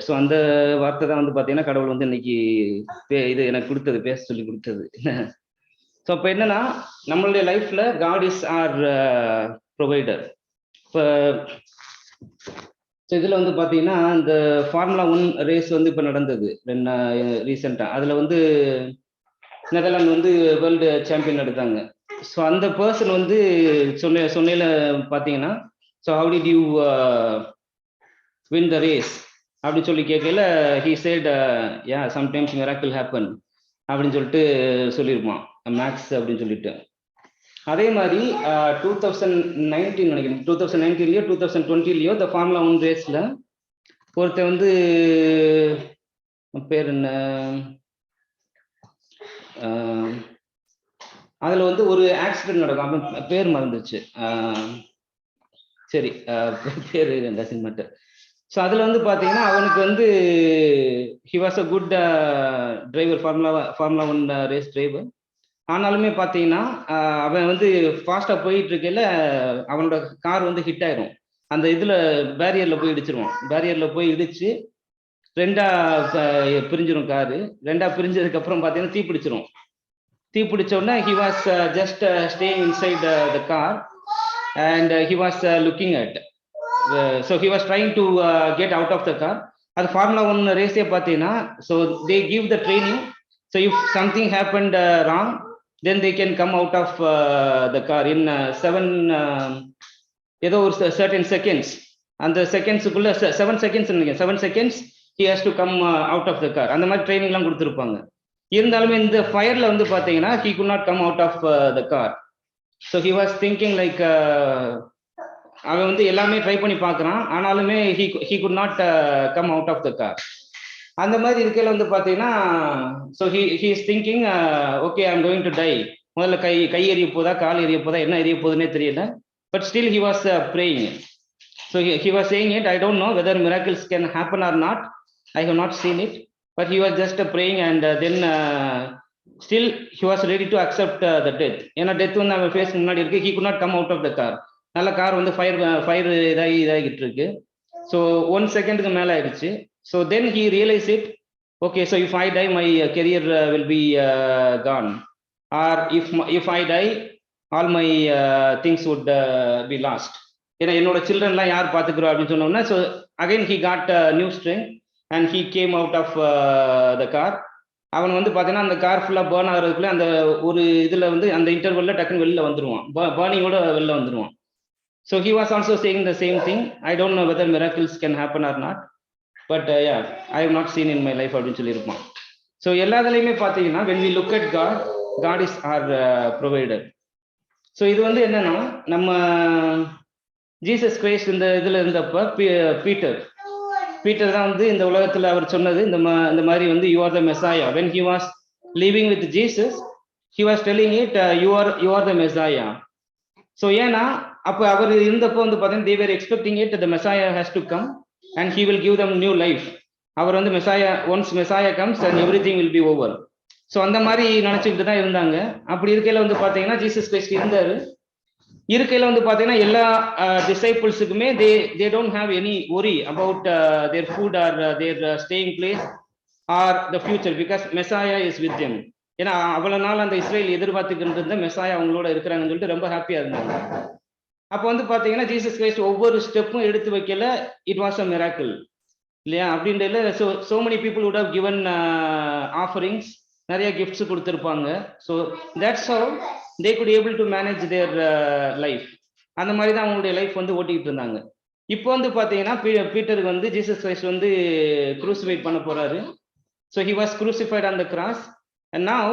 So அந்த வார்த்தை தான் வந்து பார்த்தீங்கன்னா கடவுள் வந்து இன்னைக்கு இது எனக்கு கொடுத்தது, பேச சொல்லி கொடுத்தது. ஸோ அப்போ என்னன்னா நம்மளுடைய லைஃப்ல காட் இஸ் ஆர் ப்ரொவைடர். இப்போ இதில் வந்து பார்த்தீங்கன்னா இந்த ஃபார்முலா 1 ரேஸ் வந்து இப்போ நடந்தது ரீசெண்டாக. அதில் வந்து நெதர்லாந்து வந்து வேர்ல்டு சாம்பியன் எடுத்தாங்க. ஸோ அந்த பர்சன் வந்து சொன்னையில பார்த்தீங்கன்னா, so how did you win the race அப்படின்னு சொல்லி கேட்கல, he said ya sometimes miracle happen அப்படின்னு சொல்லிட்டு சொல்லியிருப்பான் மேக்ஸ் அப்படின்னு சொல்லிட்டு. அதே மாதிரி 2019 நினைக்கிறேன், 2019லயோ 2020லயோ இந்த ஃபார்முலா 1 ரேஸ்ல ஒருத்தர் வந்து பேர் என்ன, அதுல வந்து ஒரு ஆக்சிடென்ட் நடக்கும், அப்ப பேர் மறந்துச்சு, சரி பேர் டசன்ட் மேட்டர். ஸோ அதில் வந்து பார்த்தீங்கன்னா அவனுக்கு வந்து he was a good driver, formula 1 race driver. ஆனாலுமே பார்த்தீங்கன்னா அவன் வந்து ஃபாஸ்ட்டாக போயிட்டு இருக்கையில அவனோட கார் வந்து ஹிட் ஆயிரும். அந்த இதில் பேரியரில் போய் இடிச்சிருவான். பேரியரில் போய் இடிச்சு 2ஆ பிரிஞ்சிடும் காரு. 2ஆ பிரிஞ்சதுக்கப்புறம் பார்த்தீங்கன்னா தீப்பிடிச்சிரும். தீப்பிடிச்ச உடனே he was just staying inside the car and he was looking at. So he was trying to get out of the car. அது ஃபார்முலா 1 ரேஸே பார்த்தீங்கன்னா, so they give the training. So if something happened wrong, then they can come out of the car in 7 ஏதோ ஒரு certain seconds. அந்த செகண்ட்ஸுக்குள்ள 7 seconds நினைக்கிறேன், 7 seconds he has to come out of the car. அந்த மாதிரி ட்ரைனிங்லாம் கொடுத்துருப்பாங்க. இருந்தாலுமே இந்த ஃபயர்ல வந்து பார்த்தீங்கன்னா he could not come out of the car. So he was thinking like அவன் வந்து எல்லாமே ட்ரை பண்ணி பார்க்குறான், ஆனாலுமே he could not come out of the car. அந்த மாதிரி இருக்கையில வந்து பார்த்தீங்கன்னா, so he is thinking okay I am going to tie. முதல்ல கை எரிய போதா, கால் எரிய போதா, என்ன எரிய போகுதுன்னே தெரியல. But still he was praying. So he was saying it, I don't know whether miracles can happen or not, I have not seen it, but he was just praying and then still he was ready to accept the death. ஏன்னா death வந்து அவன் face முன்னாடி இருக்கு. He could not come out of the car. நல்ல car வந்து fire இதாகிட்டு இருக்கு. So 1 செகண்டுக்கு மேலே ஆயிடுச்சு. So then he realized it, okay, so if I die, my career will be gone, or if I die, all my things would be lost. ஏன்னா என்னோட சில்ட்ரன்லாம் யார் பார்த்துக்கிறோம் அப்படின்னு சொன்னோம்னா, so again he got new strength and he came out of the car. அவன் வந்து பார்த்தீங்கன்னா அந்த கார் ஃபுல்லாக பேர்ன் ஆகிறதுக்குள்ள அந்த ஒரு இதில் வந்து அந்த இன்டர்வெல்ல டக்குன்னு வெளில வந்துடுவான், பேர்னிங்கோட வெளில வந்துடுவான். So he was also saying the same thing, I don't know whether miracles can happen or not, but yeah I have not seen in my life அப்படின்னு சொல்லியிருப்பான். ஸோ எல்லாத்துலேயுமே பார்த்தீங்கன்னா when we look at God, God is our provider. So இது வந்து என்னன்னா, நம்ம Jesus Christ இந்த இதில் இருந்தப்ப பீட்டர் தான் வந்து இந்த உலகத்தில் அவர் சொன்னது இந்த மாதிரி வந்து you are the மெசாயா. when he was living with Jesus, he was telling it you are the Messiah. So ஏன்னா அப்போ அவர் இருந்தப்போ வந்து பார்த்தீங்கன்னா they were expecting it, the Messiah has to come and he will give them new life. அவர் வந்து once Messiah comes and everything will be over. So அந்த மாதிரி நினச்சிக்கிட்டு தான் இருந்தாங்க. அப்படி இருக்கையில் வந்து பார்த்தீங்கன்னா ஜீசஸ் கிரைஸ்ட் இருந்தார். இருக்கையில் வந்து பார்த்தீங்கன்னா எல்லா டிசைபிள்ஸுக்குமே they don't have any worry about their food or their staying place or the future because Messiah is with them. ஏன்னா அவ்வளோ நாள் அந்த இஸ்ரேல் எதிர்பார்த்துக்கிட்டு இருந்த மெசாயா அவங்களோட இருக்கிறாங்கன்னு சொல்லிட்டு ரொம்ப ஹாப்பியாக இருந்தாங்க. அப்போ வந்து பார்த்தீங்கன்னா ஜீசஸ் கிரைஸ்ட் ஒவ்வொரு ஸ்டெப்பும் எடுத்து வைக்கல, இட் வாஸ் அ மிராக்கிள் இல்லையா அப்படின்றதுல. so many people would have given offerings, நிறைய கிஃப்ட்ஸ் கொடுத்துருப்பாங்க. So that's how they could able to manage their life. அந்த மாதிரி தான் அவங்களுடைய லைஃப் வந்து ஓட்டிக்கிட்டு இருந்தாங்க. இப்போ வந்து பார்த்தீங்கன்னா பீட்டருக்கு வந்து ஜீசஸ் கிரைஸ்ட் வந்து க்ரூசிஃபைட் பண்ண போறாரு. So he was crucified on the cross and now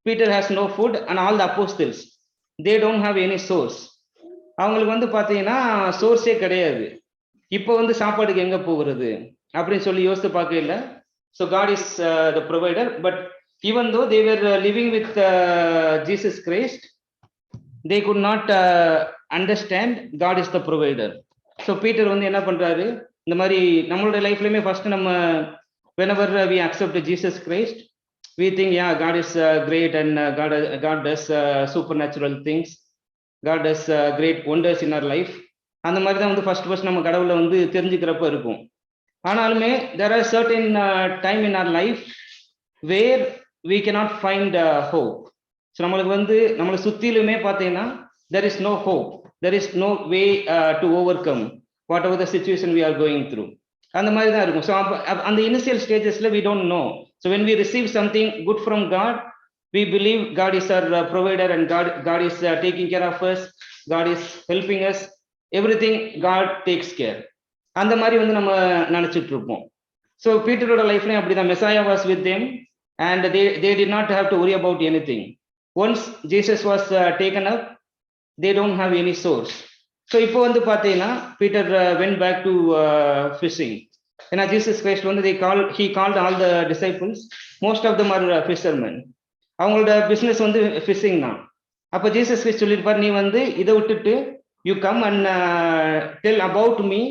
Peter has no food and all the apostles they don't have any source. அவங்களுக்கு வந்து பார்த்தீங்கன்னா சோர்ஸே கிடையாது. இப்போ வந்து சாப்பாடுக்கு எங்கே போகிறது அப்படின்னு சொல்லி யோசித்து பார்க்க இல்லை. So God is the provider. But even though they were living with Jesus Christ, they could not understand God is the provider. So Peter வந்து என்ன பண்ணுறாரு, இந்த மாதிரி நம்மளுடைய லைஃப்லையுமே ஃபர்ஸ்ட் நம்ம whenever we accept Jesus Christ, we think yeah God is great and God does supernatural things, God does great wonders in our life. அந்த மாதிரி தான் வந்து ஃபர்ஸ்ட் நம்ம கடவுளை வந்து தெரிஞ்சுக்கிறப்ப இருக்கும். ஆனாலுமே there are certain time in our life where we cannot find hope. So நம்மளுக்கு வந்து நம்மளை சுத்திலுமே பார்த்தீங்கன்னா there is no hope, there is no way to overcome whatever the situation we are going through. அந்த மாதிரி தான் இருக்கும். ஸோ அந்த initial ஸ்டேஜஸ்ல we don't know. So when we receive something good from God, we believe God is our provider and God is taking care of us, God is helping us, everything God takes care. அந்த மாதிரி வந்து நம்ம நினைச்சிட்டு இருப்போம். So பீட்டரோட லைஃப்லயும் அப்படிதான். மெசாயா was with them and they did not have to worry about anything. Once Jesus was taken up, they don't have any source. So இப்போ வந்து பார்த்தீங்கன்னா Peter went back to fishing. ஏன்னா ஜீசஸ் கிரைஸ்ட் வந்து he called all the disciples, most of them are fishermen. அவங்களோட business வந்து fishing தான். அப்போ Jesus Christ சொல்லியிருப்பார், நீ வந்து இதை விட்டுட்டு you come and tell about me,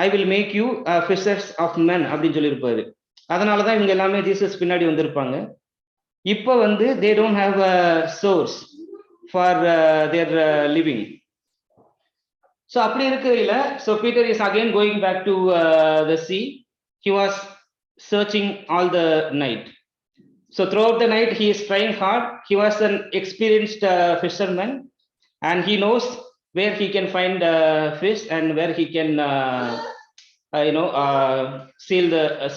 I will make you fishers of men அப்படின்னு சொல்லியிருப்பாரு. அதனாலதான் இவங்க எல்லாமே ஜீசஸ் பின்னாடி வந்திருப்பாங்க. இப்போ வந்து they don't have a source for their living. So அப்படி இருக்கையில so Peter is again going back to the sea. He was searching all the night. So throughout the night he is trying hard. He was an experienced fisherman and he knows where he can find fish and where he can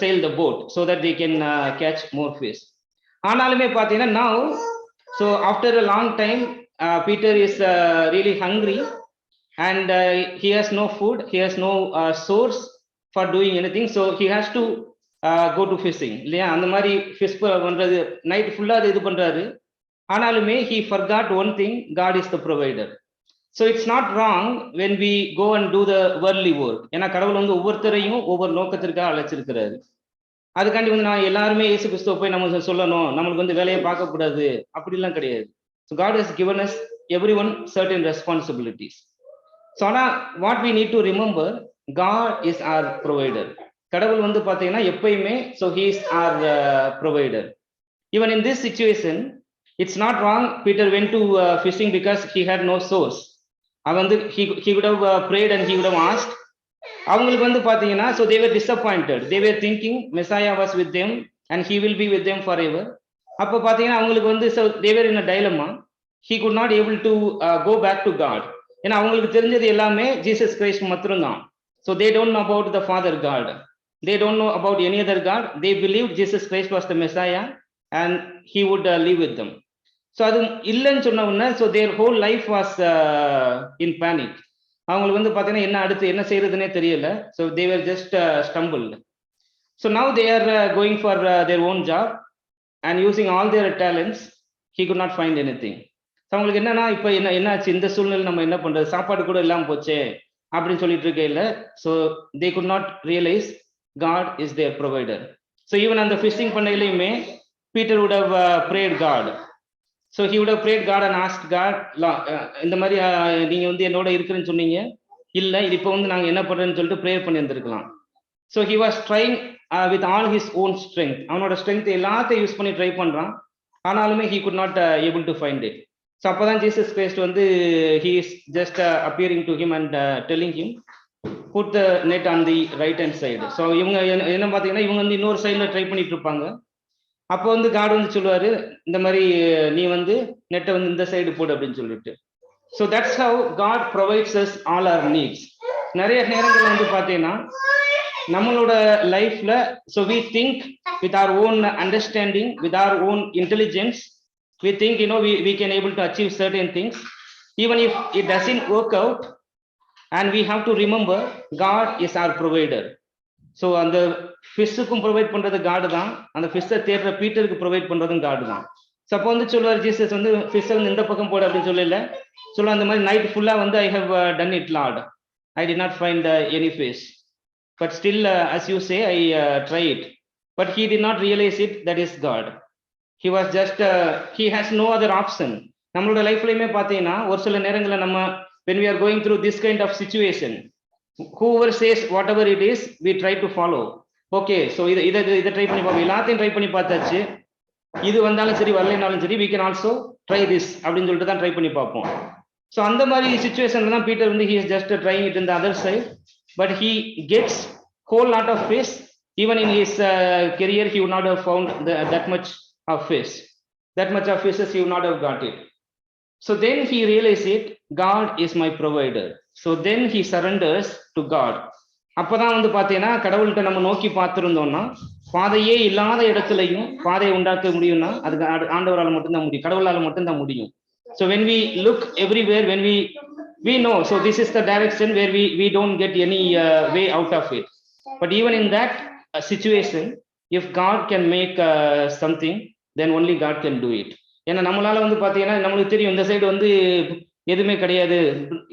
sail the boat so that they can catch more fish. ஆனாலுமே பார்த்தீங்கன்னா now, so after a long time Peter is really hungry and he has no food, he has no source for doing anything, so he has to go to fishing. இல்லையா, அந்த மாதிரி fish பண்றது night ஃபுல்லா இது பண்றாரு. ஆனாலுமே he forgot one thing, God is the provider. So it's not wrong when we go and do the worldly work. ஏன்னா கடவுள் வந்து ஒவ்வொருத்தரையும் ஒவ்வொரு நோக்கத்திற்காக அழைச்சிருக்கிறாரு. அதுக்காண்டி வந்து நான் எல்லாருமே இயேசு கிறிஸ்துவ போய் நம்ம சொல்லணும், நம்மளுக்கு வந்து வேலையை பார்க்கக்கூடாது அப்படிலாம் கிடையாது. So God has given us everyone certain responsibilities. So ஆனா what we need to remember, God is our provider. கடவுள் வந்து பார்த்தீங்கன்னா எப்பயுமே so he is our provider. Even in this situation, it's not wrong Peter went to fishing because he had no source. அவன் வந்து he would have prayed and he would have asked. அவங்களுக்கு வந்து பார்த்தீங்கன்னா so they were disappointed. They were thinking Messiah was with them and he will be with them forever. அப்போ பார்த்தீங்கன்னா அவங்களுக்கு வந்து so they were in a dilemma. He could not able to go back to God. ஏன்னா அவங்களுக்கு தெரிஞ்சது எல்லாமே Jesus Christ மட்டும்தான். So they don't know about the Father God. They don't know about any other God. They believed Jesus Christ was the Messiah and he would live with them. So அது இல்லைன்னு சொன்ன உடனே so their whole life was in panic. அவங்களுக்கு வந்து பார்த்தீங்கன்னா என்ன அடுத்து என்ன செய்யறதுனே தெரியல. So they were just stumbled. So now they are going for their own job and using all their talents. He could not find any thing. So அவங்களுக்கு என்னன்னா இப்போ என்னாச்சு இந்த சூழ்நிலை நம்ம என்ன பண்றது, சாப்பாடு கூட இல்லாமல் போச்சே அப்படின்னு சொல்லிட்டு இருக்கையில் so they could not realise God is their provider. So even அந்த ஃபிஷிங் பண்ணையிலையுமே Peter would have prayed God. So he would have prayed God and asked God, இந்த மாதிரி நீங்க வந்து என்னோட இருக்கிறேன்னு சொன்னீங்க, இல்ல இது இப்போ வந்து நாங்க என்ன பண்றேன்னு சொல்லிட்டு ப்ரேயர் பண்ணி இருந்திருக்கலாம். So he was trying with all his own strength. அவனோட ஸ்ட்ரென்த் எல்லாத்தையும் யூஸ் பண்ணி ட்ரை பண்றான். ஆனாலுமே he could not able to find it. So அப்பதான் ஜீசஸ் கிரைஸ்ட் வந்து he is just appearing to him and telling him put the net on the right hand side. So இவங்க என்ன பாத்தீங்கன்னா இவங்க வந்து இன்னொரு சைடுல ட்ரை பண்ணிட்டு இருப்பாங்க. அப்போ வந்து காட் வந்து சொல்லுவாரு, இந்த மாதிரி நீ வந்து நெட்டை வந்து இந்த சைடு போடு அப்படின்னு சொல்லிட்டு. So that's how God provides us all our needs. நிறைய நேரங்கள் வந்து பார்த்தீங்கன்னா நம்மளோட லைஃப்ல so we think with our own understanding, with our own intelligence, we think we can able to achieve certain things. Even if it doesn't work out, and we have to remember God is our provider. So அந்த ஃபிஷ்ஷுக்கும் provide பண்றது காடு தான், அந்த ஃபிஷ்ஷை தேடுற பீட்டருக்கு provide பண்றதும் காடு தான். ஸோ அப்போ வந்து சொல்லுவார் ஜீசஸ் வந்து ஃபிஷ்ஷை வந்து இந்த பக்கம் போடு அப்படின்னு சொல்லல, சொல்லுவார் அந்த மாதிரி நைட் ஃபுல்லா வந்து I have done it Lord, I did not find any fish, but still as you say I try it, but he did not realise it, that is God. He was just he has no other option. நம்மளோட லைஃப்லயுமே பார்த்தீங்கன்னா ஒரு சில நேரங்களில் நம்ம when we are going through this kind of situation, whoever says whatever it is, we try to follow. Okay, so இதை try பண்ணி பார்ப்போம், எல்லாத்தையும் ட்ரை பண்ணி பார்த்தாச்சு, இது வந்தாலும் சரி வரலைனாலும் சரி we can also try this அப்படின்னு சொல்லிட்டு தான் ட்ரை பண்ணி பார்ப்போம். ஸோ அந்த மாதிரி சுச்சுவேஷன்ல தான் பீட்டர் வந்து he is just trying it in the other side, but he gets whole lot of fish. Even in his career, he would not have found that much of fish. That much of fishes, he would not have got it. So then he realized it, God is my provider. So then he surrenders to God. அப்பதான் வந்து பாத்தீங்கன்னா கடவுள்கிட்ட நம்ம நோக்கி பார்த்திருந்தோம்னா பாதையே இல்லாத இடத்துலையும் பாதையை உண்டாக்க முடியும்னா அதுக்கு ஆண்டவரால் மட்டும்தான் முடியும், கடவுளால் மட்டும்தான் முடியும். So when we look everywhere, when we know, so this is the direction where we don't get any way out of it. But even in that situation, if God can make something, then only God can do it. ஏன்னா நம்மளால வந்து பாத்தீங்கன்னா நம்மளுக்கு தெரியும் இந்த side வந்து எதுவுமே கிடையாது,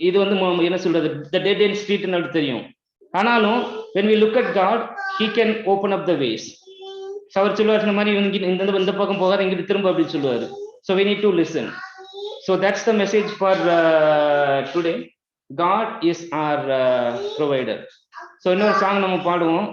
இது வந்து என்ன சொல்றது the dead end street ன்னு தெரியும். ஆனாலும் when we look at God, he can open up the ways. அவர் சொல்லுவார் இந்த மாதிரி இந்த பக்கம் போகாத இங்கிட்டு திரும்ப அப்படின்னு சொல்லுவாரு. So we need to listen. So that's the message for today. God is our provider. So இன்னொரு சாங் நம்ம பாடுவோம்.